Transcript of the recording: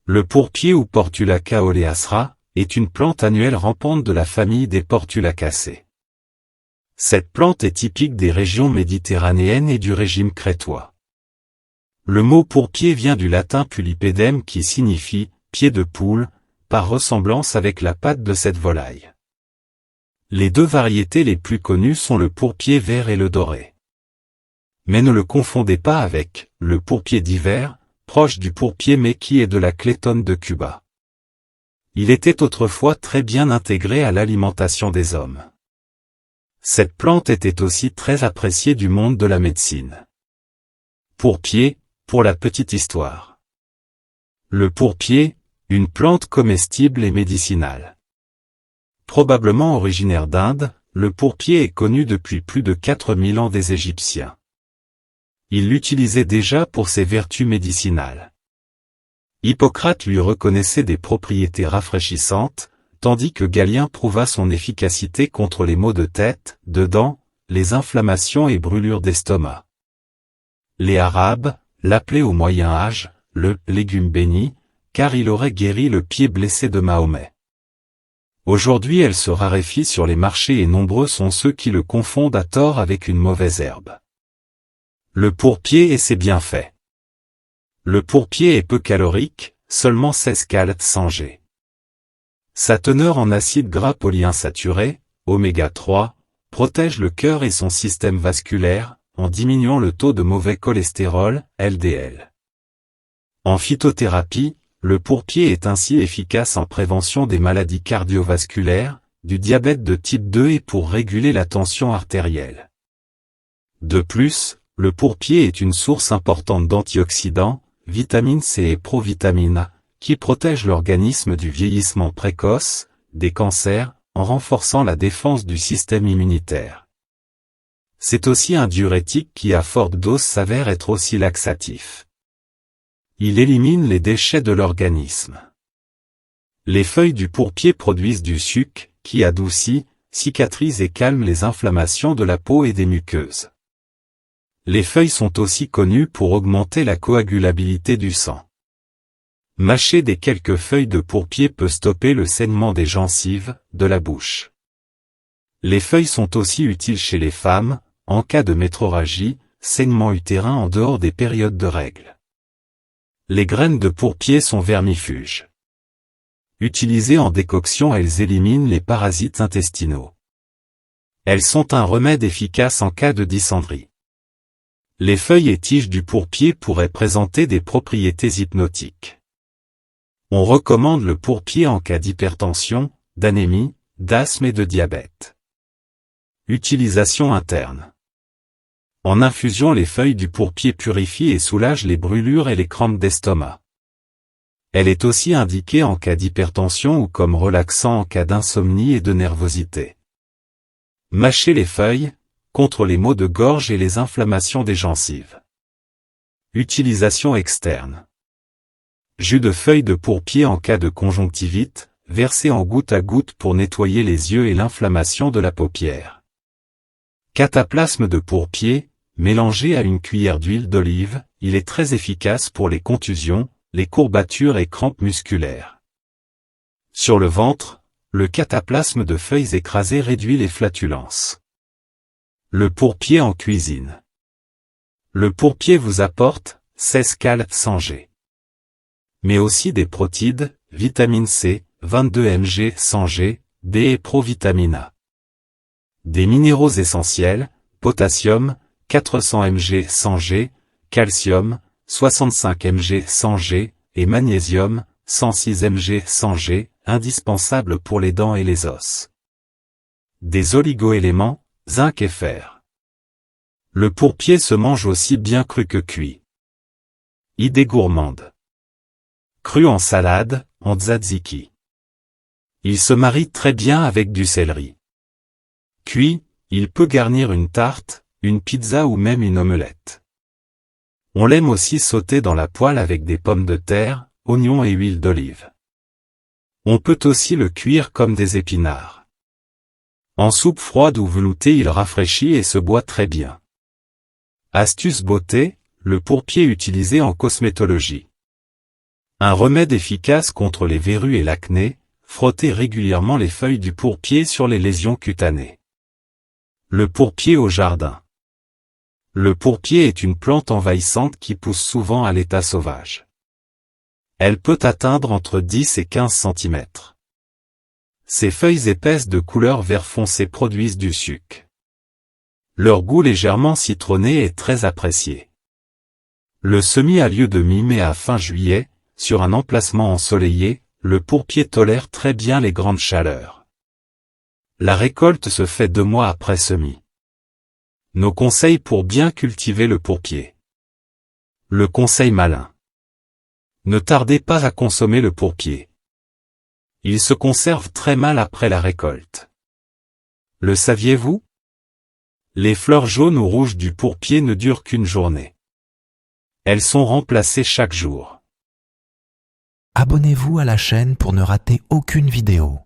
Le pourpier ou Portulaca oleacea est une plante annuelle rampante de la famille des Portulacacées. Cette plante est typique des régions méditerranéennes et du régime crétois. Le mot pourpier vient du latin pulipedem qui signifie « pied de poule », par ressemblance avec la patte de cette volaille. Les deux variétés les plus connues sont le pourpier vert et le doré. Mais ne le confondez pas avec le pourpier d'hiver, proche du pourpier méqui et de la clétone de Cuba. Il était autrefois très bien intégré à l'alimentation des hommes. Cette plante était aussi très appréciée du monde de la médecine. Pourpier, pour la petite histoire. Le pourpier, une plante comestible et médicinale. Probablement originaire d'Inde, le pourpier est connu depuis plus de 4000 ans des Égyptiens. Ils l'utilisaient déjà pour ses vertus médicinales. Hippocrate lui reconnaissait des propriétés rafraîchissantes, tandis que Galien prouva son efficacité contre les maux de tête, de dents, les inflammations et brûlures d'estomac. Les Arabes l'appelaient au Moyen Âge, le « légume béni », car il aurait guéri le pied blessé de Mahomet. Aujourd'hui elle se raréfie sur les marchés et nombreux sont ceux qui le confondent à tort avec une mauvaise herbe. Le pourpier et ses bienfaits. Le pourpier est peu calorique, seulement 16 calories sans G. Sa teneur en acides gras polyinsaturés, oméga 3, protège le cœur et son système vasculaire, en diminuant le taux de mauvais cholestérol, LDL. En phytothérapie, le pourpier est ainsi efficace en prévention des maladies cardiovasculaires, du diabète de type 2 et pour réguler la tension artérielle. De plus, le pourpier est une source importante d'antioxydants, vitamine C et provitamine A, qui protègent l'organisme du vieillissement précoce, des cancers, en renforçant la défense du système immunitaire. C'est aussi un diurétique qui à forte dose s'avère être aussi laxatif. Il élimine les déchets de l'organisme. Les feuilles du pourpier produisent du suc, qui adoucit, cicatrise et calme les inflammations de la peau et des muqueuses. Les feuilles sont aussi connues pour augmenter la coagulabilité du sang. Mâcher des quelques feuilles de pourpier peut stopper le saignement des gencives, de la bouche. Les feuilles sont aussi utiles chez les femmes, en cas de métrorragie, saignement utérin en dehors des périodes de règles. Les graines de pourpier sont vermifuges. Utilisées en décoction, elles éliminent les parasites intestinaux. Elles sont un remède efficace en cas de dysenterie. Les feuilles et tiges du pourpier pourraient présenter des propriétés hypnotiques. On recommande le pourpier en cas d'hypertension, d'anémie, d'asthme et de diabète. Utilisation interne. En infusion, les feuilles du pourpier purifient et soulagent les brûlures et les crampes d'estomac. Elle est aussi indiquée en cas d'hypertension ou comme relaxant en cas d'insomnie et de nervosité. Mâcher les feuilles, contre les maux de gorge et les inflammations des gencives. Utilisation externe. Jus de feuilles de pourpier en cas de conjonctivite, versé en gouttes à gouttes pour nettoyer les yeux et l'inflammation de la paupière. Cataplasme de pourpier, mélangé à une cuillère d'huile d'olive, il est très efficace pour les contusions, les courbatures et crampes musculaires. Sur le ventre, le cataplasme de feuilles écrasées réduit les flatulences. Le pourpier en cuisine. Le pourpier vous apporte 16 calories sans G. Mais aussi des protides, vitamine C, 22 mg sans G, D et provitamine A. Des minéraux essentiels, potassium, 400 mg sans G, calcium, 65 mg sans G, et magnésium, 106 mg sans G, indispensables pour les dents et les os. Des oligoéléments, zinc et fer. Le pourpier se mange aussi bien cru que cuit. Idée gourmande. Cru en salade, en tzatziki. Il se marie très bien avec du céleri. Cuit, il peut garnir une tarte, une pizza ou même une omelette. On l'aime aussi sauté dans la poêle avec des pommes de terre, oignons et huile d'olive. On peut aussi le cuire comme des épinards. En soupe froide ou veloutée, il rafraîchit et se boit très bien. Astuce beauté, le pourpier utilisé en cosmétologie. Un remède efficace contre les verrues et l'acné, frottez régulièrement les feuilles du pourpier sur les lésions cutanées. Le pourpier au jardin. Le pourpier est une plante envahissante qui pousse souvent à l'état sauvage. Elle peut atteindre entre 10 et 15 cm. Ses feuilles épaisses de couleur vert foncé produisent du suc. Leur goût légèrement citronné est très apprécié. Le semis a lieu de mi-mai à fin juillet, sur un emplacement ensoleillé, le pourpier tolère très bien les grandes chaleurs. La récolte se fait 2 mois après semis. Nos conseils pour bien cultiver le pourpier. Le conseil malin. Ne tardez pas à consommer le pourpier. Il se conserve très mal après la récolte. Le saviez-vous? Les fleurs jaunes ou rouges du pourpier ne durent qu'une journée. Elles sont remplacées chaque jour. Abonnez-vous à la chaîne pour ne rater aucune vidéo.